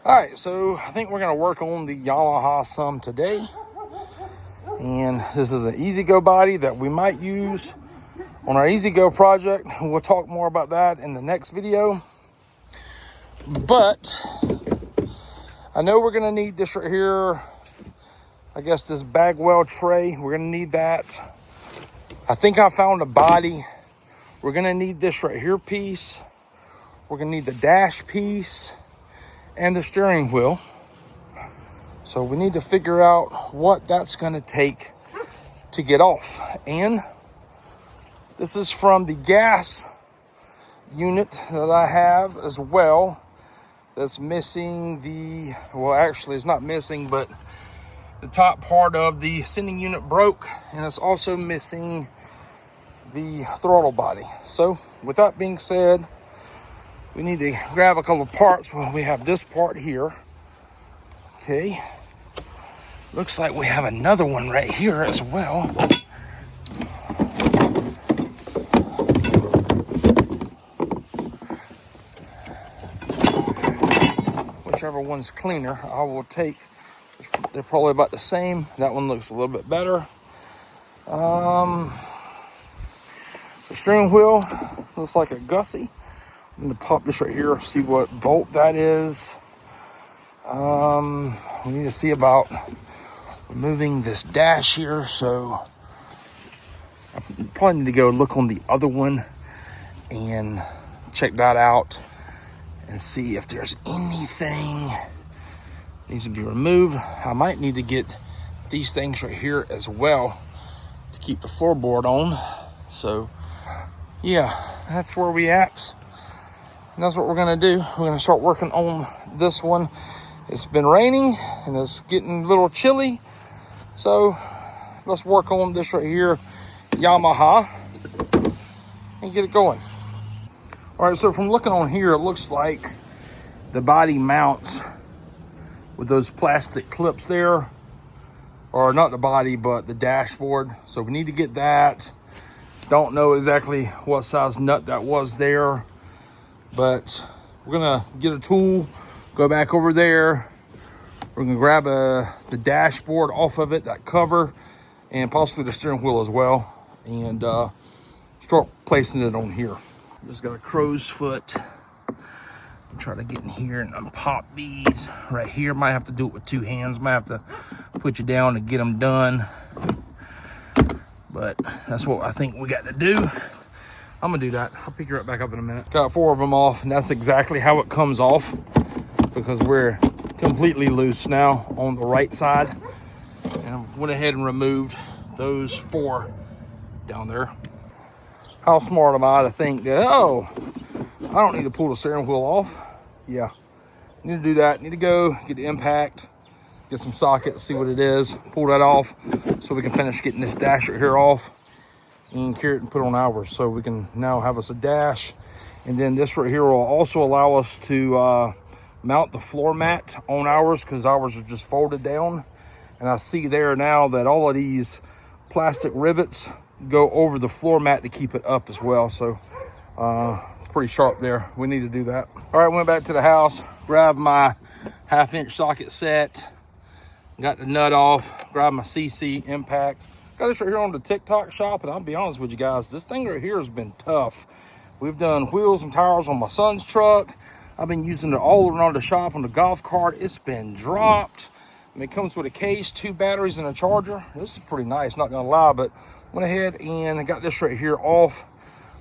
All right, so I think we're gonna work on the Yamaha some today. And this is an Easy Go body that we might use on our Easy Go project. We'll talk more about that in the next video. But I know we're gonna need this right here. I guess this bagwell tray, we're gonna need that. I think I found a body. We're gonna need this right here piece. We're gonna need the dash piece and the steering wheel. So we need to figure out what that's gonna take to get off. And this is from the gas unit that I have as well. That's missing the, well, actually it's not missing, but the top part of the sending unit broke, and it's also missing the throttle body. So with that being said, we need to grab a couple of parts. Well, we have this part here. Okay. Looks like we have another one right here as well. Whichever one's cleaner, I will take. They're probably about the same. That one looks a little bit better. The steering wheel looks like a gussie. I'm gonna pop this right here, see what bolt that is. We need to see about removing this dash here, so I probably need to go look on the other one and check that out and see if there's anything needs to be removed. I might need to get these things right here as well to keep the floorboard on. So yeah, that's where we at. And that's what we're gonna do. We're gonna start working on this one. It's been raining and it's getting a little chilly. So let's work on this right here, Yamaha, and get it going. All right, so from looking on here, it looks like the body mounts with those plastic clips there, or not the body, but the dashboard. So we need to get that. Don't know exactly what size nut that was there, but we're gonna get a tool, go back over there. We're gonna grab the dashboard off of it, that cover, and possibly the steering wheel as well, and start placing it on here. Just got a crow's foot. Try to get in here and unpop these right here. Might have to do it with two hands. Might have to put you down to get them done. But that's what I think we got to do. I'm gonna do that. I'll pick you right back up in a minute. Got 4 of them off, and that's exactly how it comes off, because we're completely loose now on the right side. And I went ahead and removed those 4 down there. How smart am I to think that, oh, I don't need to pull the steering wheel off? Yeah, need to do that. Need to go get the impact, get some sockets, see what it is, pull that off so we can finish getting this dash right here off and carry it and put on ours, so we can now have us a dash. And then this right here will also allow us to mount the floor mat on ours, because ours are just folded down. And I see there now that all of these plastic rivets go over the floor mat to keep it up as well. So pretty sharp there. We need to do that. All right, went back to the house, grabbed my 1/2-inch socket set, got the nut off, grabbed my CC impact. Got this right here on the TikTok shop, and I'll be honest with you guys, this thing right here has been tough. We've done wheels and tires on my son's truck. I've been using it all around the shop on the golf cart. It's been dropped. I mean, it comes with a case, 2 batteries, and a charger. This is pretty nice, not gonna lie, but went ahead and got this right here off.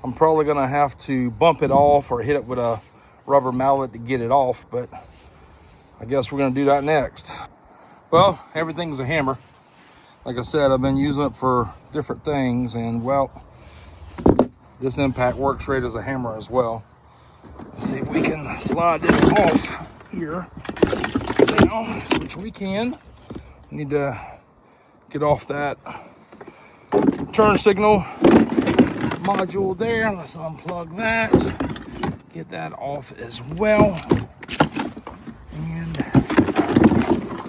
I'm probably gonna have to bump it off or hit it with a rubber mallet to get it off, but I guess we're gonna do that next. Well, everything's a hammer. Like I said, I've been using it for different things, and well, this impact works great as a hammer as well. Let's see if we can slide this off here now, which we can. Need to get off that turn signal module there. Let's unplug that, get that off as well, and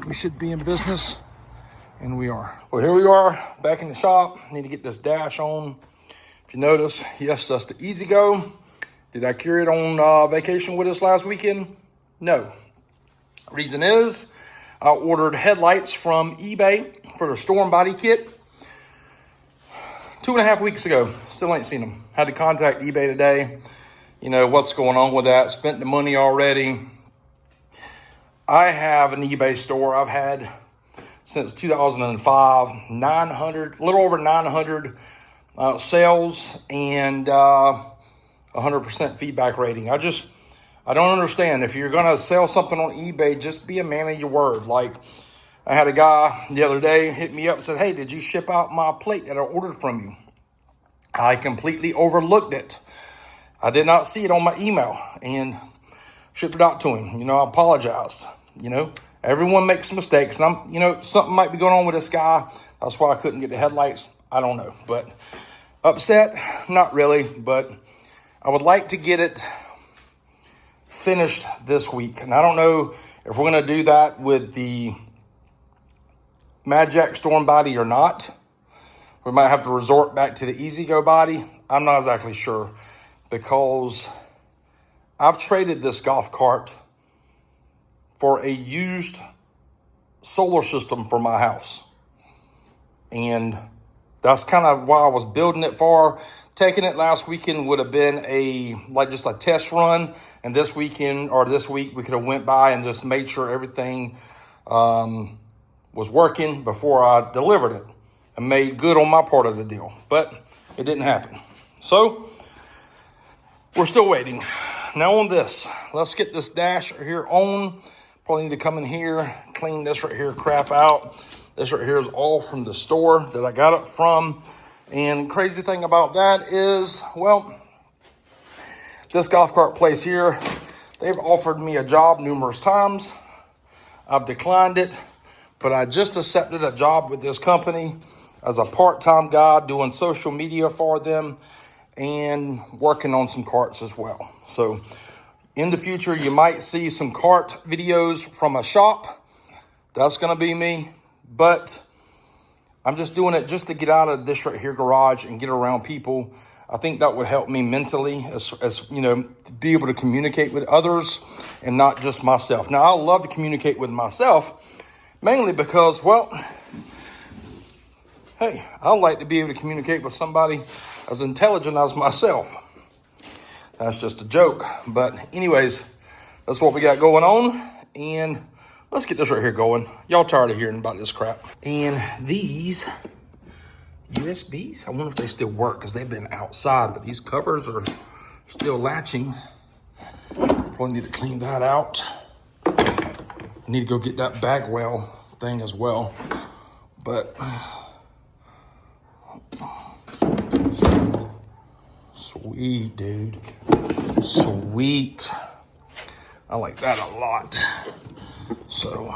we should be in business. And we are. Well, here we are back in the shop. Need to get this dash on. If you notice, yes, that's the Easy Go. Did I carry it on vacation with us last weekend? No. Reason is, I ordered headlights from eBay for the storm body kit 2.5 weeks ago. Still ain't seen them. Had to contact eBay today. You know, what's going on with that? Spent the money already. I have an eBay store I've had since 2005, a little over 900 sales and 100% feedback rating. I don't understand. If you're going to sell something on eBay, just be a man of your word. Like, I had a guy the other day hit me up and said, hey, did you ship out my plate that I ordered from you? I completely overlooked it. I did not see it on my email and shipped it out to him. You know, I apologized. You know, everyone makes mistakes. And something might be going on with this guy. That's why I couldn't get the headlights. I don't know. But upset? Not really. But I would like to get it finished this week. And I don't know if we're going to do that with the Mad Jack Storm body or not. We might have to resort back to the Easy Go body. I'm not exactly sure, because I've traded this golf cart for a used solar system for my house. And that's kind of why I was building it for. Taking it last weekend would have been just a test run. And this week we could have went by and just made sure everything was working before I delivered it and made good on my part of the deal. But it didn't happen. So we're still waiting. Now on this, let's get this dash right here on. Probably need to come in here, clean this right here crap out. This right here is all from the store that I got it from. And crazy thing about that is, well, this golf cart place here, they've offered me a job numerous times. I've declined it, but I just accepted a job with this company as a part-time guy doing social media for them and working on some carts as well. So in the future, you might see some cart videos from a shop. That's going to be me. But I'm just doing it just to get out of this right here garage and get around people. I think that would help me mentally as you know, to be able to communicate with others and not just myself. Now, I love to communicate with myself, mainly because, well, hey, I like to be able to communicate with somebody as intelligent as myself. That's just a joke. But anyways, that's what we got going on. And let's get this right here going. Y'all tired of hearing about this crap. And these USBs, I wonder if they still work because they've been outside, but these covers are still latching. Probably need to clean that out. I need to go get that bagwell thing as well. But sweet, dude. Sweet. I like that a lot. So,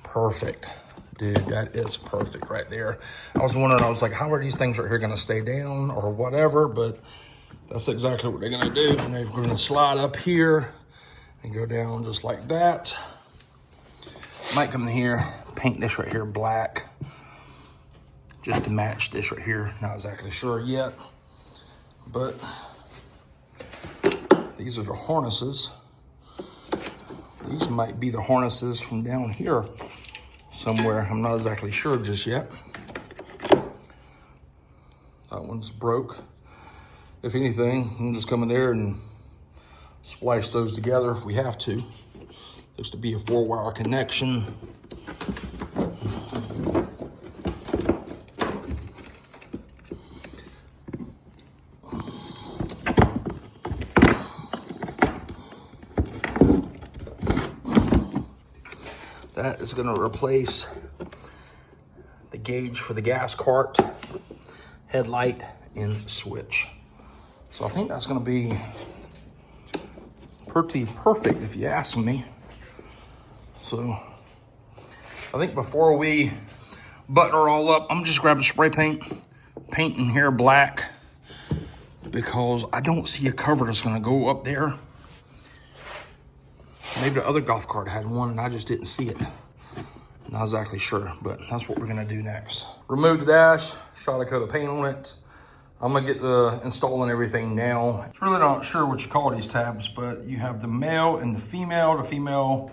perfect. Dude, that is perfect right there. I was wondering, I was like, how are these things right here going to stay down or whatever? But that's exactly what they're going to do. And they're going to slide up here and go down just like that. Might come in here, paint this right here black just to match this right here. Not exactly sure yet, but these are the harnesses. These might be the harnesses from down here somewhere. I'm not exactly sure just yet. That one's broke. If anything, we'll just come in there and splice those together if we have to. Just to be a 4-wire connection. That is going to replace the gauge for the gas cart, headlight, and switch. So I think that's going to be pretty perfect if you ask me. So I think before we button her all up, I'm just grabbing spray paint, painting here black, because I don't see a cover that's going to go up there. Maybe the other golf cart had one and I just didn't see it. Not exactly sure, but that's what we're gonna do next. Remove the dash, shot a coat of paint on it. I'm gonna get the installing everything now. I'm really not sure what you call these tabs, but you have the male and the female. The female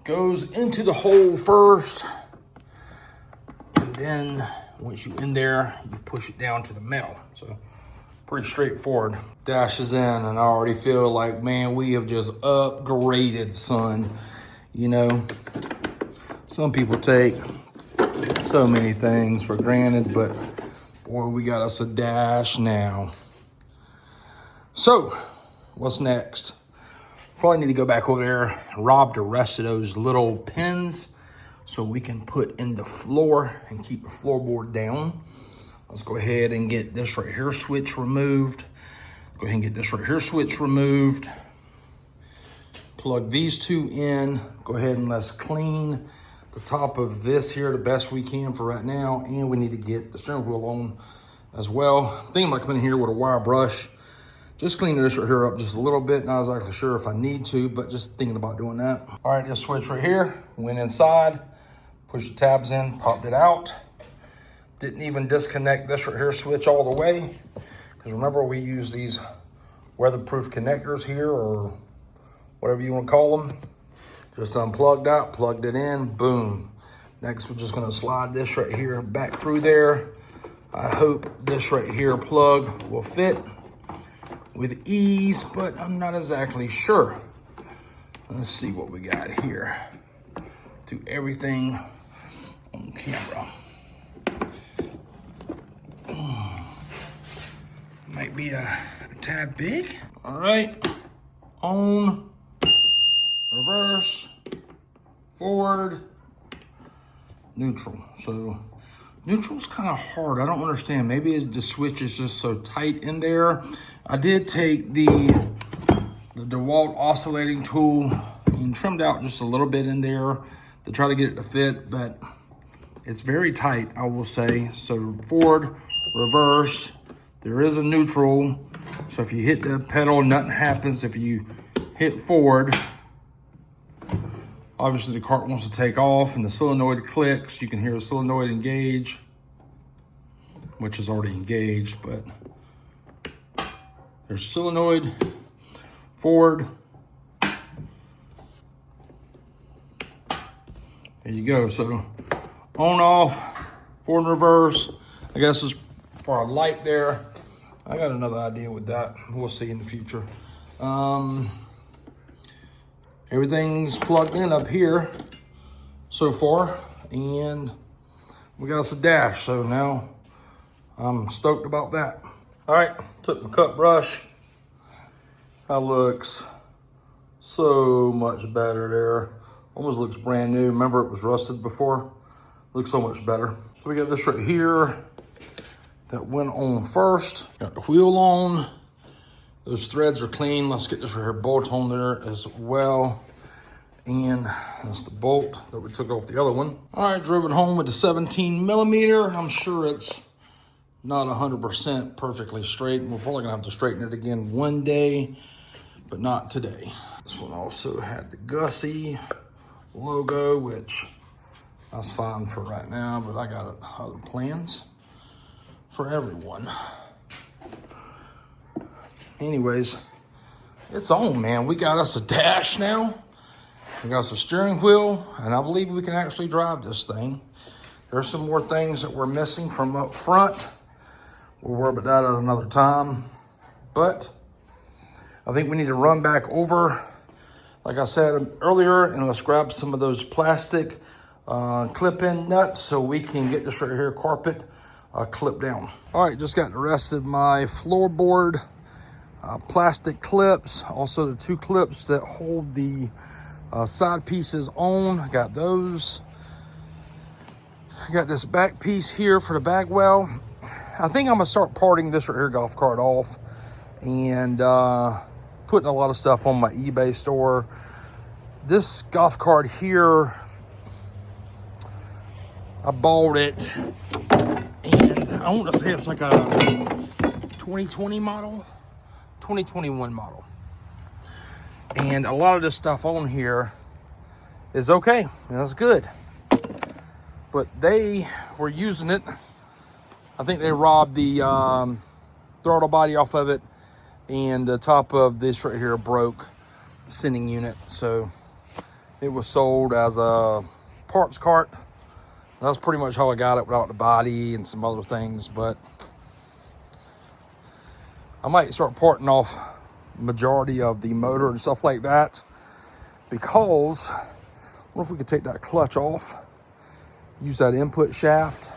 goes into the hole first, and then once you're in there, you push it down to the male. So pretty straightforward. Dash is in, and I already feel like, man, we have just upgraded, son. You know, some people take so many things for granted, but boy, we got us a dash now. So, what's next? Probably need to go back over there and rob the rest of those little pins so we can put in the floor and keep the floorboard down. Let's go ahead and get this right here switch removed. Go ahead and get this right here switch removed. Plug these two in. Go ahead and let's clean the top of this here the best we can for right now. And we need to get the steering wheel on as well. Thinking about coming in here with a wire brush. Just cleaning this right here up just a little bit. Not exactly sure if I need to, but just thinking about doing that. All right, this switch right here, went inside, pushed the tabs in, popped it out. Didn't even disconnect this right here switch all the way. Because remember, we use these weatherproof connectors here, or whatever you want to call them. Just unplugged out, plugged it in, boom. Next, we're just gonna slide this right here back through there. I hope this right here plug will fit with ease, but I'm not exactly sure. Let's see what we got here. Do everything on camera. Might be a tad big. All right, on, reverse, forward, neutral. So neutral's kind of hard. I don't understand. Maybe the switch is just so tight in there. I did take the DeWalt oscillating tool and trimmed out just a little bit in there to try to get it to fit, but it's very tight, I will say. So forward, reverse, there is a neutral. So if you hit the pedal, nothing happens. If you hit forward, obviously the cart wants to take off and the solenoid clicks. You can hear the solenoid engage, which is already engaged, but there's solenoid, forward. There you go. So on, off, forward and reverse. I guess it's for our light there. I got another idea with that. We'll see in the future. Everything's plugged in up here so far, and we got us a dash. So now I'm stoked about that. All right, took my cut brush. That looks so much better there. Almost looks brand new. Remember, it was rusted before. Looks so much better. So we got this right here that went on first. Got the wheel on. Those threads are clean. Let's get this right here bolt on there as well. And that's the bolt that we took off the other one. All right, drove it home with the 17 millimeter. I'm sure it's not 100% perfectly straight. We're probably gonna have to straighten it again one day, but not today. This one also had the Gussie logo, which that's fine for right now, but I got other plans for everyone. Anyways, it's on, man. We got us a dash now. We got us a steering wheel, and I believe we can actually drive this thing. There's some more things that we're missing from up front. We'll worry about that at another time. But I think we need to run back over, like I said earlier, and let's grab some of those plastic clip-in nuts so we can get this right here carpet clipped down. All right, just got the rest of my floorboard plastic clips. Also the two clips that hold the side pieces on. I got those. I got this back piece here for the bag well. I think I'm gonna start parting this right here golf cart off and putting a lot of stuff on my eBay store. This golf cart here, I bought it, and I want to say it's like a 2020 model, 2021 model. And a lot of this stuff on here is okay, and that's good. But they were using it. I think they robbed the throttle body off of it, and the top of this right here broke, the sending unit. So it was sold as a parts cart. That's pretty much how I got it, without the body and some other things. But I might start parting off majority of the motor and stuff like that, because what if we could take that clutch off, use that input shaft,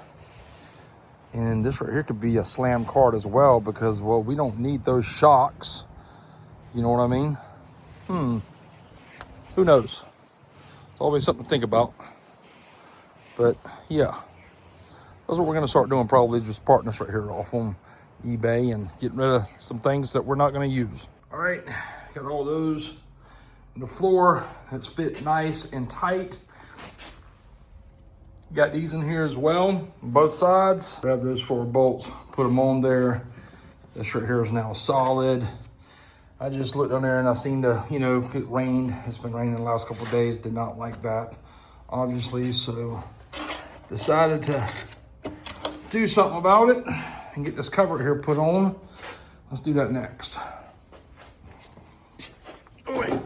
and this right here could be a slam cart as well, because, well, we don't need those shocks. You know what I mean? Who knows? It's always something to think about. But yeah, that's what we're going to start doing, probably just parting this right here off on eBay and getting rid of some things that we're not going to use. All right, got all those on the floor. It's fit nice and tight. Got these in here as well, on both sides. Grab those 4 bolts, put them on there. This right here is now solid. I just looked on there and I seen it rained. It's been raining the last couple of days. Did not like that, obviously. So decided to do something about it and get this cover here put on. Let's do that next. Oh, wait.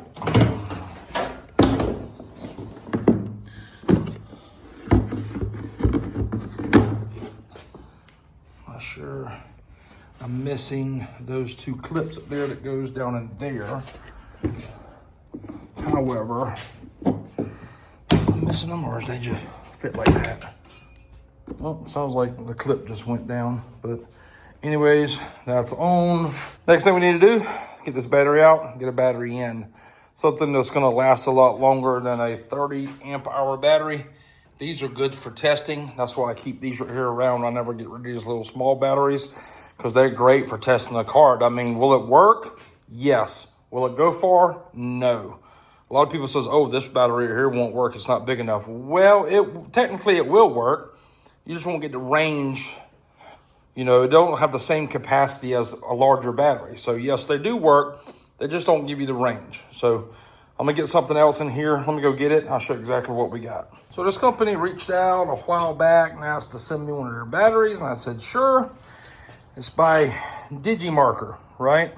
Not sure. I'm missing those 2 clips up there that goes down in there. However, I'm missing them, or they just fit like that. Well, sounds like the clip just went down, but anyways, that's on. Next thing we need to do, get this battery out, get a battery in. Something that's gonna last a lot longer than a 30 amp hour battery. These are good for testing. That's why I keep these right here around. I never get rid of these little small batteries, because they're great for testing the cart. I mean, will it work? Yes. Will it go far? No. A lot of people says, oh, this battery here won't work. It's not big enough. Well, technically it will work. You just won't get the range. It don't have the same capacity as a larger battery. So yes, they do work. They just don't give you the range. So I'm gonna get something else in here. Let me go get it. I'll show you exactly what we got. So this company reached out a while back and asked to send me one of their batteries. And I said, sure. It's by Digimarker, right?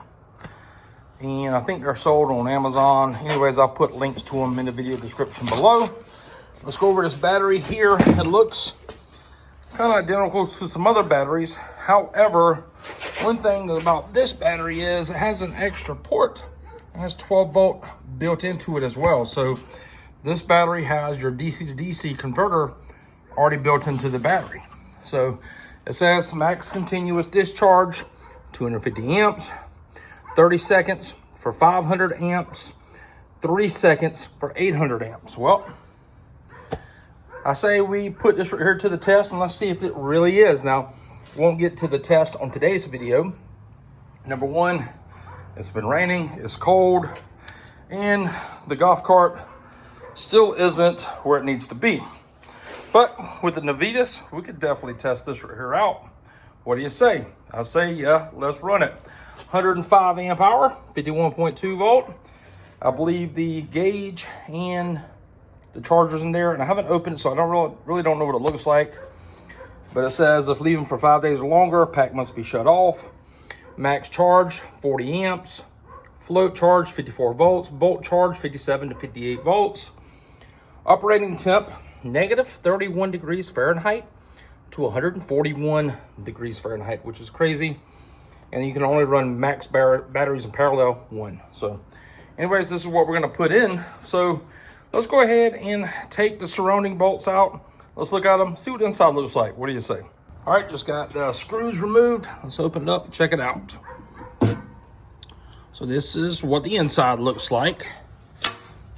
And I think they're sold on Amazon. Anyways, I'll put links to them in the video description below. Let's go over this battery here. It looks kind of identical to some other batteries. However, one thing about this battery is it has an extra port. It has 12 volt built into it as well. So this battery has your DC to DC converter already built into the battery. So it says max continuous discharge, 250 amps, 30 seconds for 500 amps, 3 seconds for 800 amps. Well, I say we put this right here to the test and let's see if it really is. Now, won't get to the test on today's video. Number one, it's been raining, it's cold, and the golf cart still isn't where it needs to be. But with the Navitas, we could definitely test this right here out. What do you say? I say, yeah, let's run it. 105 amp hour, 51.2 volt. I believe the gauge and the charger's in there, and I haven't opened it, so I don't really don't know what it looks like. But it says if leaving for 5 days or longer, pack must be shut off. Max charge, 40 amps. Float charge, 54 volts. Bolt charge, 57 to 58 volts. Operating temp, negative 31 degrees Fahrenheit to 141 degrees Fahrenheit, which is crazy. And you can only run max batteries in parallel, 1. So anyways, this is what we're gonna put in. So let's go ahead and take the surrounding bolts out. Let's look at them, see what the inside looks like. What do you say? All right, just got the screws removed. Let's open it up and check it out. So this is what the inside looks like.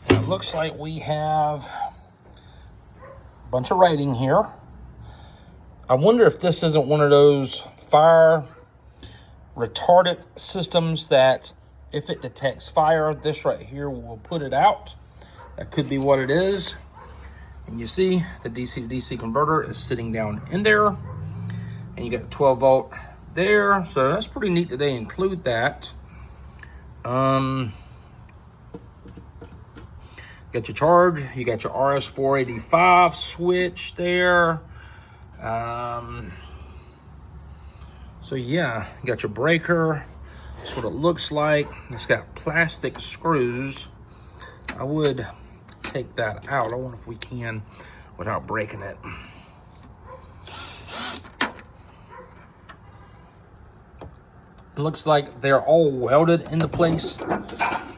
It looks like we have a bunch of writing here. I wonder if this isn't one of those fire retardant systems that if it detects fire, this right here will put it out. That could be what it is. And you see the DC to DC converter is sitting down in there. And you got a 12 volt there. So that's pretty neat that they include that. Got your charge. You got your So So yeah, you got your breaker. That's what it looks like. It's got plastic screws. I would take that out. I wonder if we can without breaking it. It looks like they're all welded into place.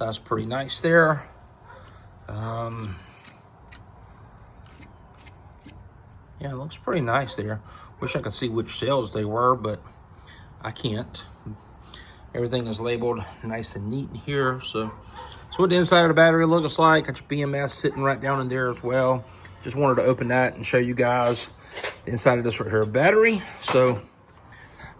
That's pretty nice there. Yeah, it looks pretty nice there. Wish I could see which cells they were, but I can't. Everything is labeled nice and neat in here. So what the inside of the battery looks like. Got your BMS sitting right down in there as well. Just wanted to open that and show you guys the inside of this right here battery. So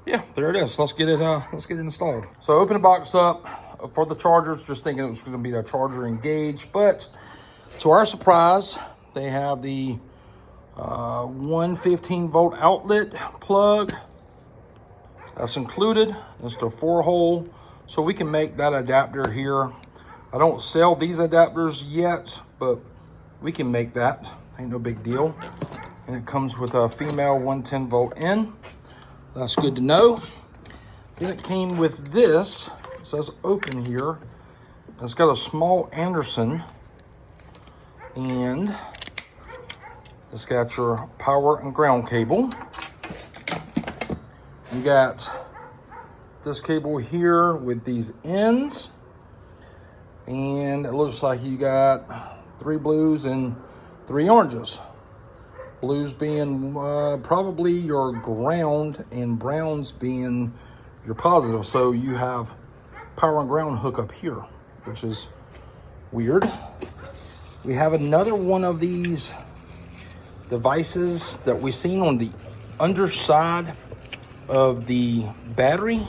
yeah, there it is. Let's get it installed. So open the box up for the chargers, just thinking it was going to be the charger engaged, but to our surprise, they have the 115 volt outlet plug. That's included. It's the 4-hole, so we can make that adapter here. I don't sell these adapters yet, but we can make that. Ain't no big deal. And it comes with a female 110 volt in. That's good to know. Then it came with this. It says open here. It's got a small Anderson, and it's got your power and ground cable. You got this cable here with these ends, and it looks like you got 3 blues and 3 oranges. Blues being probably your ground and browns being your positive. So you have power and ground hookup here, which is weird. We have another one of these devices that we've seen on the underside of the battery,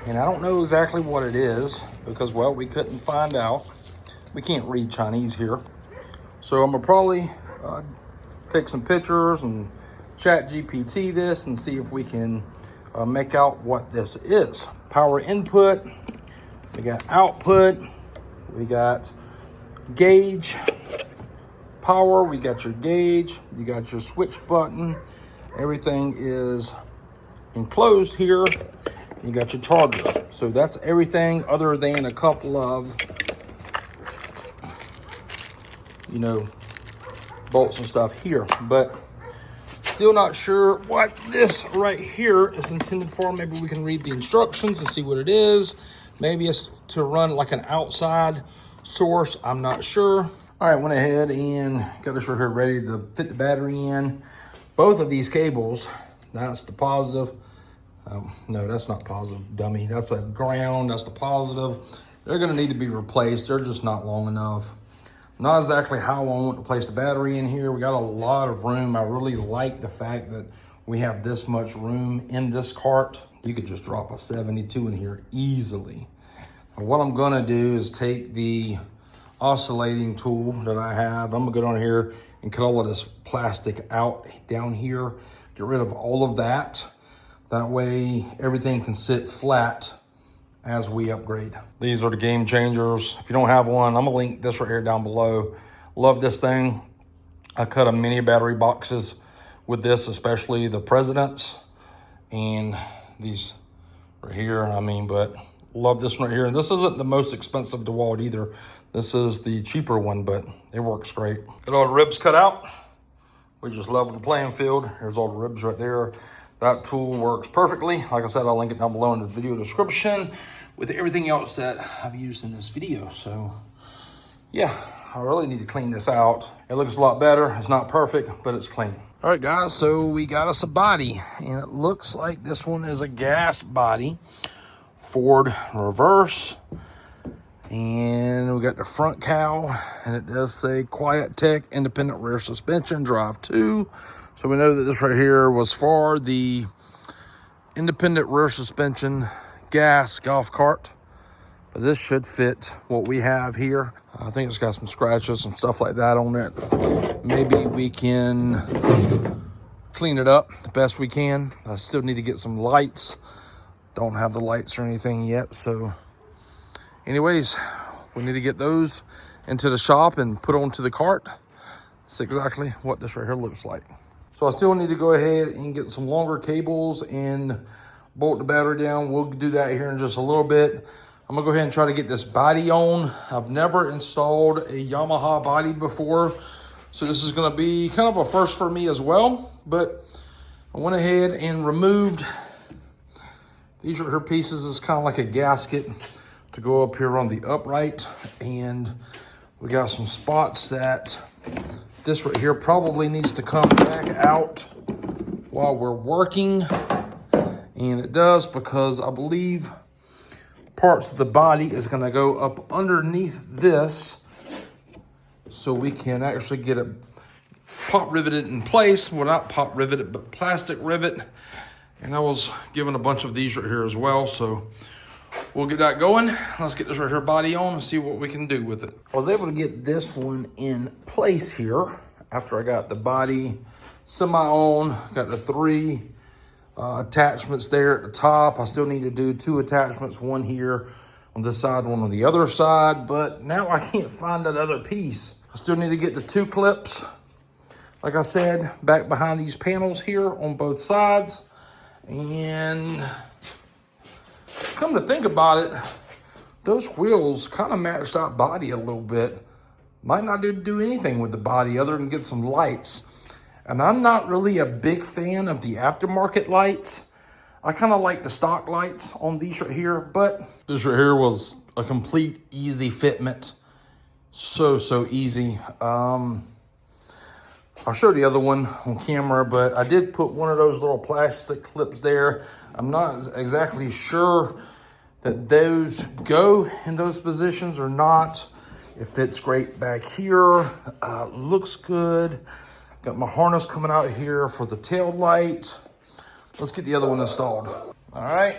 and I don't know exactly what it is because, well, we couldn't find out. We can't read Chinese here, so I'm gonna probably take some pictures and chat GPT this and see if we can make out what this is. Power input, we got output, we got gauge, power, we got your gauge, you got your switch button. Everything is enclosed here. You got your charger. So that's everything other than a couple of, you know, bolts and stuff here. But still not sure what this right here is intended for. Maybe we can read the instructions and see what it is. Maybe it's to run like an outside source. I'm not sure. All right, went ahead and got this right here ready to fit the battery in. Both of these cables, that's the positive. No, that's not positive, dummy. That's a ground, that's the positive. They're gonna need to be replaced. They're just not long enough. Not exactly how I want to place the battery in here. We got a lot of room. I really like the fact that we have this much room in this cart. You could just drop a 72 in here easily. Now, what I'm gonna do is take the oscillating tool that I have. I'm gonna go down here and cut all of this plastic out down here. Get rid of all of that. That way everything can sit flat as we upgrade. These are the game changers. If you don't have one, I'm gonna link this right here down below. Love this thing. I cut a mini battery boxes with this, especially the Presidents and these right here. I mean, but love this one right here. And this isn't the most expensive DeWalt either. This is the cheaper one, but it works great. Got all the ribs cut out. We just leveled the playing field. Here's all the ribs right there. That tool works perfectly. Like I said, I'll link it down below in the video description with everything else that I've used in this video. So yeah, I really need to clean this out. It looks a lot better. It's not perfect, but it's clean. All right, guys, so we got us a body, and it looks like this one is a gas body. Ford reverse. And we got the front cowl, and it does say Quiet Tech Independent Rear Suspension Drive2. So we know that this right here was for the independent rear suspension gas golf cart. But this should fit what we have here. I think it's got some scratches and stuff like that on it. Maybe we can clean it up the best we can. I still need to get some lights. Don't have the lights or anything yet. So anyways, we need to get those into the shop and put onto the cart. That's exactly what this right here looks like. So I still need to go ahead and get some longer cables and bolt the battery down. We'll do that here in just a little bit. I'm gonna go ahead and try to get this body on. I've never installed a Yamaha body before, so this is gonna be kind of a first for me as well. But I went ahead and removed these are her pieces. It's kind of like a gasket to go up here on the upright. And we got some spots that this right here probably needs to come back out while we're working. And it does, because I believe parts of the body is gonna go up underneath this so we can actually get it pop riveted in place. Well, not pop riveted, but plastic rivet. And I was given a bunch of these right here as well. So we'll get that going. Let's get this right here body on and see what we can do with it. I was able to get this one in place here after I got the body semi on. Got the 3 attachments there at the top. I still need to do 2 attachments, one here on this side, one on the other side, but now I can't find that other piece. I still need to get the 2 clips, like I said, back behind these panels here on both sides. And come to think about it, those wheels kind of matched that body a little bit. Might not do anything with the body other than get some lights. And I'm not really a big fan of the aftermarket lights. I kind of like the stock lights on these right here, but this right here was a complete easy fitment. So easy. I'll show the other one on camera, but I did put one of those little plastic clips there. I'm not exactly sure that those go in those positions or not. It fits great back here. Looks good. Got my harness coming out here for the tail light. Let's get the other one installed. All right.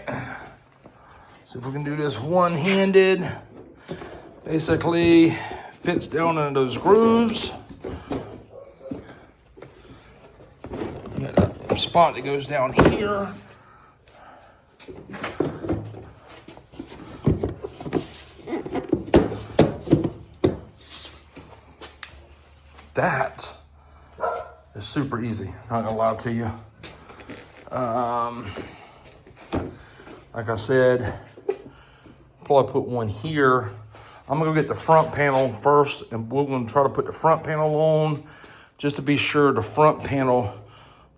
See if we can do this one-handed. Basically, fits down into those grooves. Got a spot that goes down here. That is super easy, not gonna lie to you. Like I said, probably put one here. I'm gonna go get the front panel first, and we're gonna try to put the front panel on just to be sure the front panel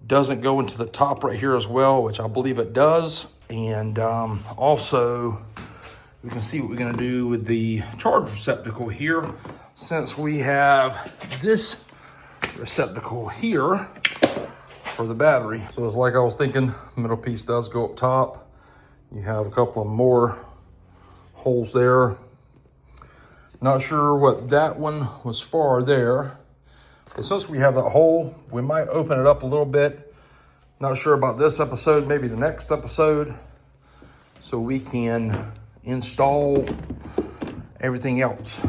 doesn't go into the top right here as well, which I believe it does. And also, we can see what we're gonna do with the charge receptacle here, since we have this receptacle here for the battery. So it's like I was thinking, middle piece does go up top. You have a couple of more holes there. Not sure what that one was for there. But since we have that hole, we might open it up a little bit. Not sure about this episode, maybe the next episode, so we can install everything else.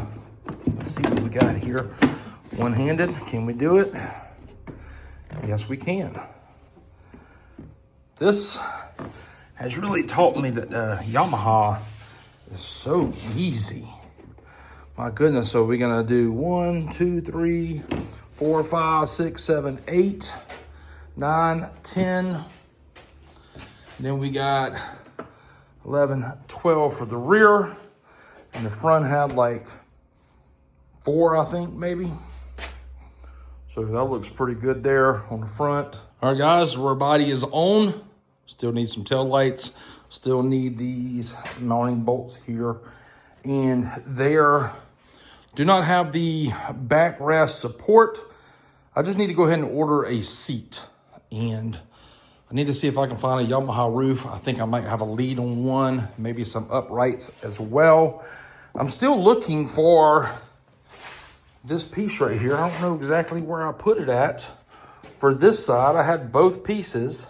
Let's see what we got here. One-handed, can we do it? Yes, we can. This has really taught me that Yamaha is so easy. My goodness, so we're gonna do 1, 2, 3, 4, 5, 6, 7, 8, 9, 10. Then we got 11, 12 for the rear. And the front had like 4, I think, maybe. So that looks pretty good there on the front. All right, guys, our body is on. Still need some tail lights. Still need these mounting bolts here. And there do not have the backrest support. I just need to go ahead and order a seat. And I need to see if I can find a Yamaha roof. I think I might have a lead on one, maybe some uprights as well. I'm still looking for this piece right here. I don't know exactly where I put it at. For this side, I had both pieces.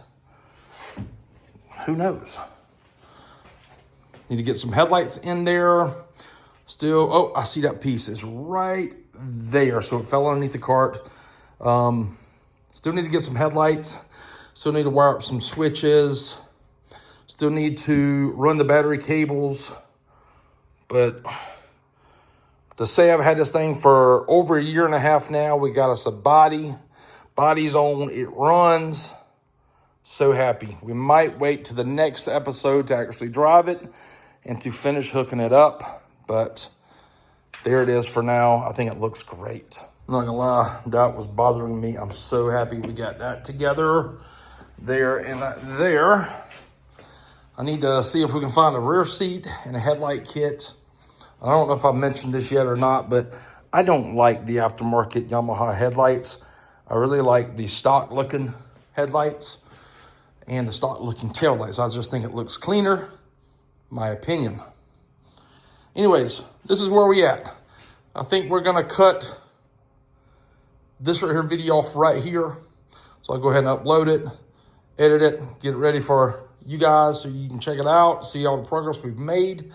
Who knows? Need to get some headlights in there. Still, oh, I see that piece is right there. So it fell underneath the cart. Still need to get some headlights. Still need to wire up some switches. Still need to run the battery cables. But to say I've had this thing for over 1.5 years now, we got us a body. Body's on, it runs. So happy. We might wait to the next episode to actually drive it and to finish hooking it up. But there it is for now. I think it looks great. I'm not gonna lie, that was bothering me. I'm so happy we got that together. There and there. I need to see if we can find a rear seat and a headlight kit. I don't know if I've mentioned this yet or not, but I don't like the aftermarket Yamaha headlights. I really like the stock looking headlights and the stock looking tail lights. I just think it looks cleaner, my opinion. Anyways, this is where we at. I think we're gonna cut this right here video off right here. So I'll go ahead and upload it, edit it, get it ready for you guys so you can check it out, see all the progress we've made.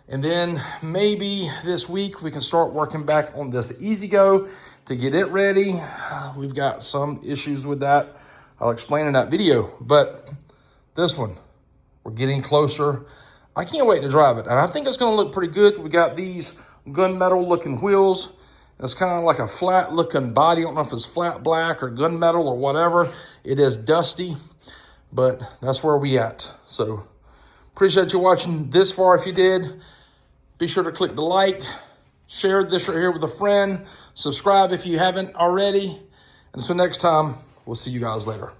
And then maybe this week we can start working back on this E-Z-GO to get it ready. We've got some issues with that. I'll explain in that video, but this one, we're getting closer. I can't wait to drive it. And I think it's gonna look pretty good. We got these gunmetal looking wheels. It's kind of like a flat looking body. I don't know if it's flat black or gunmetal or whatever. It is dusty, but that's where we at. So appreciate you watching this far. If you did, be sure to click the like, share this right here with a friend, subscribe if you haven't already. And until next time, we'll see you guys later.